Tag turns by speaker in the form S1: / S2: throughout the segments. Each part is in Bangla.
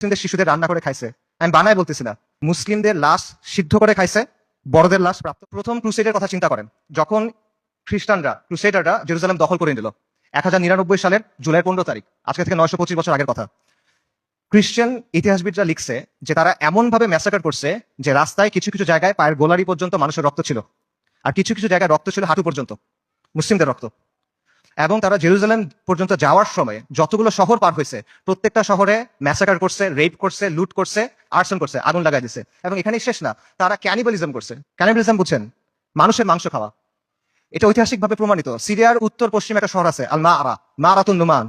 S1: মুসলিমদের শিশুদের রান্না করে খাইছে। আমি বানায় বলতেছি না, মুসলিমদের লাশ সিদ্ধ করে খাইছে, বড়দের লাশ প্রাপ্ত। প্রথম ক্রুসেডের কথা চিন্তা করেন, যখন ক্রুসেডাররা জেরুজালেম দখল করে নিল 1099 সালের জুলাই 15 তারিখ, আজকে থেকে 925 বছর আগের কথা। খ্রিস্টান ইতিহাসবিদরা লিখছে যে তারা এমন ভাবে ম্যাসাকার করছে যে রাস্তায় কিছু কিছু জায়গায় পায়ের গোলারি পর্যন্ত মানুষের রক্ত ছিল, আর কিছু কিছু জায়গায় রক্ত ছিল হাঁটু পর্যন্ত, মুসলিমদের রক্ত। এবং তারা জেরুজালেম পর্যন্ত যাওয়ার সময় যতগুলো শহর পার হয়েছে প্রত্যেকটা শহরে ম্যাসাকার করছে, রেপ করছে, লুট করছে, আর্সন করছে, আগুন লাগাই দিছে। এবং এখানেই শেষ না, তারা ক্যানিবালিজম করছে। ক্যানিবালিজম বুঝছেন? মানুষের মাংস খাওয়া। এটা ঐতিহাসিকভাবে প্রমাণিত। সিরিয়ার উত্তর পশ্চিমে একটা শহর আছে আল মারাতুন নুমান।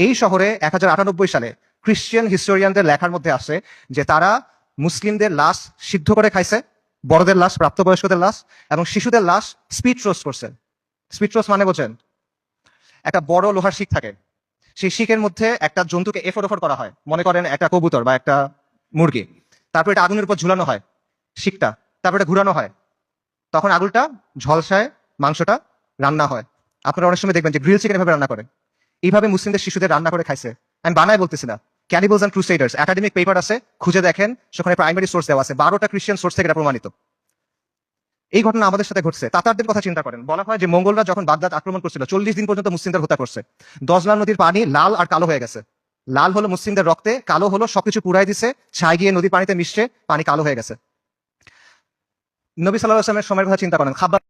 S1: এই শহরে 1098 সালে খ্রিস্টান হিস্টোরিয়ানদের লেখার মধ্যে আসে যে তারা মুসলিমদের লাশ সিদ্ধ করে খাইছে, বড়দের লাশ, প্রাপ্তবয়স্কদের লাশ, এবং শিশুদের লাশ স্পিড রোস্ট করছে। স্পিড রোস্ট মানে বোঝেন? একটা বড় লোহার শিক থাকে, সেই শিকের মধ্যে একটা জন্তুকে এফর ওফর করা হয়, মনে করেন একটা কবুতর বা একটা মুরগি। তারপর এটা আগুনের উপর ঝুলানো হয় শিকটা, তারপর এটা ঘুরানো হয়, তখন আগুনটা ঝলসায়, মাংসটা রান্না হয়। আপনারা অনেক সময় দেখবেন যে গ্রিল চিকেন এভাবে রান্না করে। এইভাবে মুসলিমদের শিশুদের রান্না করে খাইছে। আমি বানায় বলতেছি না, ক্যানিবলস এন্ড ক্রুসেডার্স একাডেমিক পেপার আছে, খুঁজে দেখেন, সেখানে প্রাইমারি সোর্স দেওয়া আছে, 12টা খ্রিস্টান সোর্স থেকে এটা প্রমাণিত। এই ঘটনা আমাদের সাথে ঘটছে। তাতারদের কথা চিন্তা করেন, বলা হয় যে মঙ্গলরা যখন বাগদাদ আক্রমণ করছিল 40 দিন পর্যন্ত মুসলিমদের হত্যা করছে। দজলা নদীর পানি লাল আর কালো হয়ে গেছে। লাল হলো মুসলিমদের রক্তে, কালো হলো সবকিছু পুরাই দিছে, ছাই গিয়ে নদী পানিতে মিশছে, পানি কালো হয়ে গেছে। নবী সাল্লাল্লাহু আলাইহি ওয়াসাল্লামের সময়ের কথা চিন্তা করেন, খাবার